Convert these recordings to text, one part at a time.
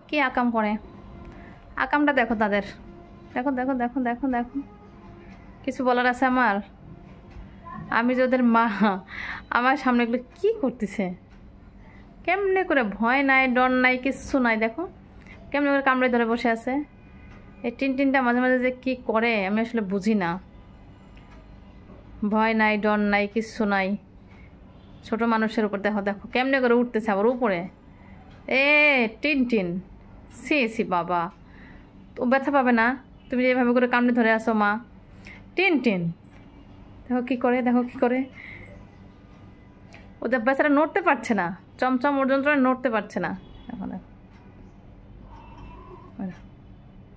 কি আকাম করে, আকামটা দেখো তাদের, দেখো দেখো দেখো দেখো দেখো। কিছু বলার আছে আমার? আমি যে ওদের মা, আমার সামনে এগুলো কী করতেছে, কেমনে করে, ভয় নাই ডর নাই কিচ্ছু নাই, দেখো কেমনে করে কামড়ে ধরে বসে আছে। এই টিনটিনটা মাঝে মাঝে যে কী করে আমি আসলে বুঝি না। ভয় নাই ডর নাই কিচ্ছু নাই, ছোট মানুষের উপর দেখো দেখো কেমনে করে উঠতেছে আবার উপরে। এ টিনটিন, সি সি বাবা, ও ব্যথা পাবে না? তুমি যেভাবে করে কামড়ে ধরে আসো মা। টিনটিন দেখো কী করে, দেখো কী করে। ওদের বেচারা নড়তে পারছে না, চমচম ওর যন্ত্রণায় নড়তে পারছে না। এখন দেখো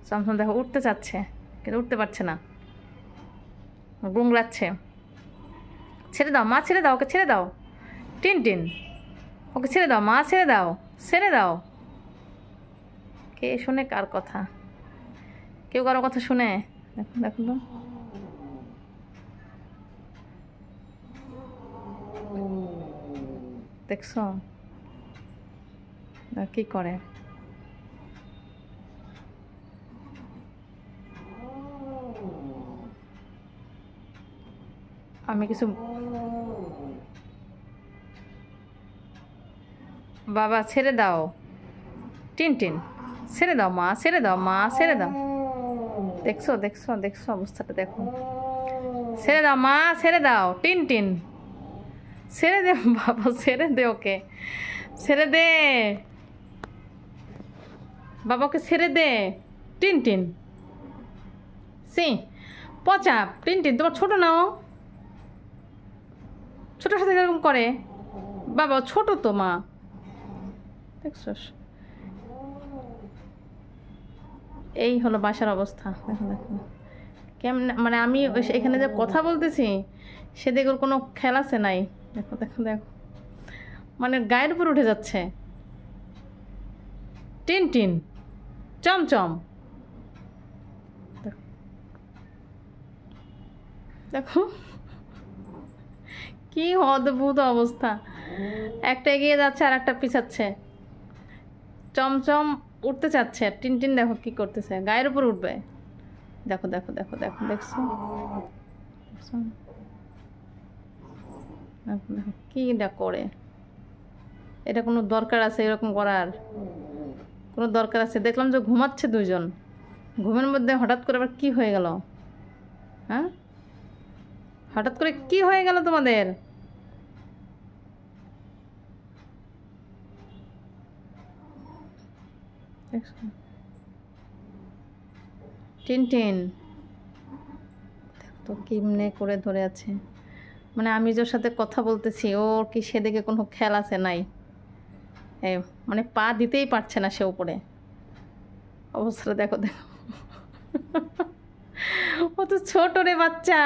চমচম দেখো উঠতে চাচ্ছে কিন্তু উঠতে পারছে না, গুংড়াচ্ছে। ছেড়ে দাও মা, ছেড়ে দাও, ওকে ছেড়ে দাও। টিনটিন ওকে ছেড়ে দাও মা, ছেড়ে দাও, ছেড়ে দাও। কে শোনে কার কথা? কেউ কারো কথা শুনে? দেখুন দেখুন তো, দেখছো কি করে। আমি কিছু, বাবা ছেড়ে দাও। টিনটিন ছেড়ে দাও মা, ছেড়ে দাও মা, ছেড়ে দাও। দেখছো দেখছো দেখছো অবস্থাটা দেখো। ছেড়ে দাও মা, ছেড়ে দাও। টিনটিন ছেড়ে দে বাবা, ছেড়ে দে ওকে, ছেড়ে দে বাবাকে, ছেড়ে দে। টিনটিন সি পচা। টিনটিন তোমার ছোট নাও, ছোটোর সাথে এরকম করে। বাবা ছোট তো মা, দেখছো। এই হলো বাসার অবস্থা। দেখো দেখো কেমন, মানে আমি এখানে যে কথা বলতেছি সেদিকে ওর কোনো খেয়াল আছে নাই। দেখো দেখো দেখো, মানে গায়ের উপর উঠে যাচ্ছে। টিনটিন চমচম দেখো কি অদ্ভুত অবস্থা, একটা এগিয়ে যাচ্ছে আর একটা পিছাচ্ছে। চমচম উঠতে চাচ্ছে, টিনটিন দেখো কি করতেছে, গায়ের উপর উঠবে। দেখো দেখো দেখো দেখো দেখছো, দেখো দেখো কি করে। এটা কোনো দরকার আছে এরকম করার? কোনো দরকার আছে? দেখলাম যে ঘুমাচ্ছে দুইজন, ঘুমের মধ্যে হঠাৎ করে আবার কি হয়ে গেল? হ্যাঁ হঠাৎ করে কি হয়ে গেল তোমাদের? টিনটিন তো কেমনে করে ধরে আছে, মানে আমি যার সাথে কথা বলতেছি ওর কি সেদিকে কোনো খেয়াল আছে নাই? মানে পা দিতেই পারছে না সে উপরে। অবস্থাটা দেখো দেখো ও তো ছোট রে বাচ্চা।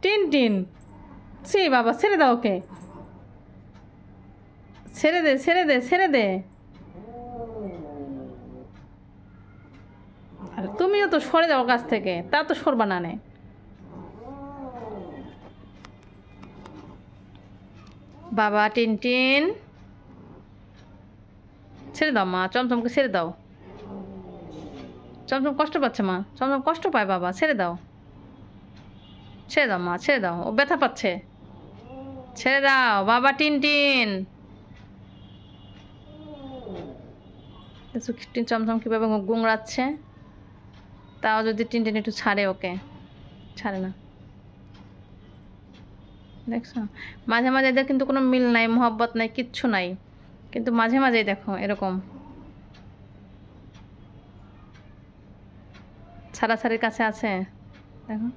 টিনটিন সে বাবা, ছেড়ে দাও ওকে, ছেড়ে দে ছেড়ে দে ছেড়ে দে। আর তুমিও তো সরে যাও কাছ থেকে, তা তো সরবা না নে। বাবা টিনটিন ছেড়ে দাও মা, চমচমকে ছেড়ে দাও। চমচম কষ্ট পাচ্ছে মা, চমচম কষ্ট পায় বাবা, ছেড়ে দাও, ছেড়ে দাও মা, ছেড়ে দাও, ও ব্যথা পাচ্ছে, ছেড়ে দাও বাবা। টিনটিন চমচম কীভাবে গুংড়াচ্ছে, তাও যদি টিনটিন একটু ছাড়ে, ওকে ছাড়ে না। দেখছো মাঝে মাঝে এদের কিন্তু কোনো মিল নাই, মোহব্বত নাই, কিচ্ছু নাই, কিন্তু মাঝে মাঝেই দেখো এরকম ছাড়াছাড়ির কাছে আছে। দেখো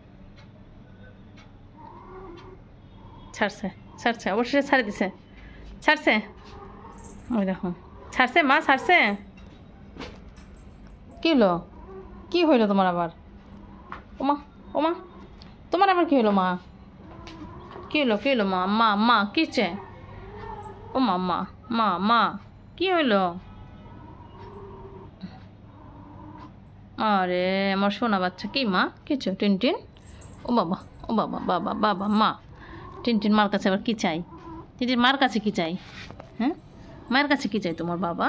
ছাড়ছে, ছাড়ছে, অবশ্যই ছাড়ে দিছে, ছাড়ছে, ওই দেখো ছাড়ছে মা, ছাড়ছে। কী হলো, কী হইলো তোমার আবার? ওমা ওমা, তোমার আবার কী হলো মা? কী হলো, কী হলো মা? মা মা কিছে? ও মা মা মা মা কী হইলো? আরে আমার সোনা বাচ্চা, কি মা কিছু? টিনটিন ও বাবা, ও বাবা, বাবা বাবা মা। টিনটিন মার কাছে আবার কী চাই? টিনটিন মার কাছে কী চাই? হ্যাঁ মায়ের কাছে কী চাই তোমার বাবা?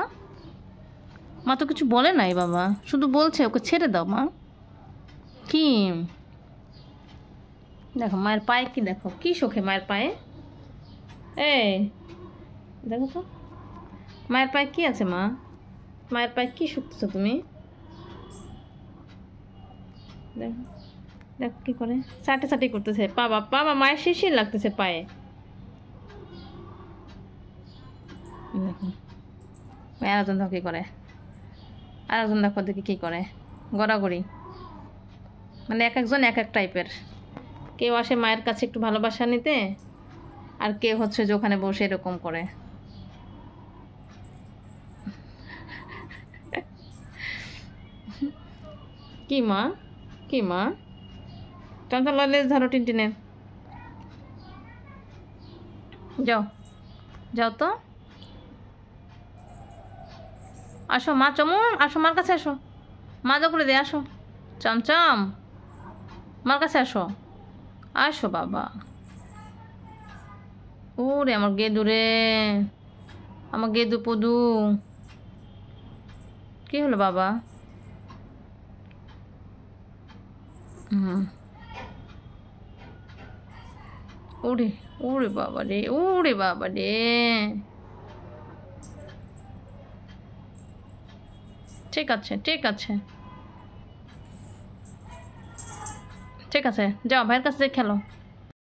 মা তো কিছু বলে নাই বাবা, শুধু বলছে ওকে ছেড়ে দাও মা। কি দেখো মায়ের পায়ে, কি দেখো কি শোকে মায়ের পায়ে। এই দেখো তো মায়ের পায়ে কি আছে মা, মায়ের পায়ে কি শুকতেছো তুমি? দেখো দেখো কি করে চাটি চাটি করতেছে, বাবা বাবা মায়ের শিশির লাগতেছে পায়ে। দেখো আরেকজন দেখো কি করে, আরেকজন দেখো দেখি কি করে, গড়াগড়ি। মানে এক একজন এক এক টাইপের, কেউ আসে মায়ের কাছে একটু ভালোবাসা নিতে, আর কেউ হচ্ছে যে ওখানে বসে এরকম করে। কি মা, কি মা, টানটা লেজ ধরো টিনটিনের, যাও যাও তো, আসো মা চমন, আসো মার কাছে আসো, মা যা করে দে, আসো চমচম মার কাছে আসো, আসো বাবা। ওরে আমার গেদু রে, আমার গেদু পদু, কি হলো বাবা? ওরে ওরে বাবা রে, ওরে বাবা রে, ঠিক আছে ঠিক আছে ঠিক আছে, যাও ভাইয়ের কাছে খেলো।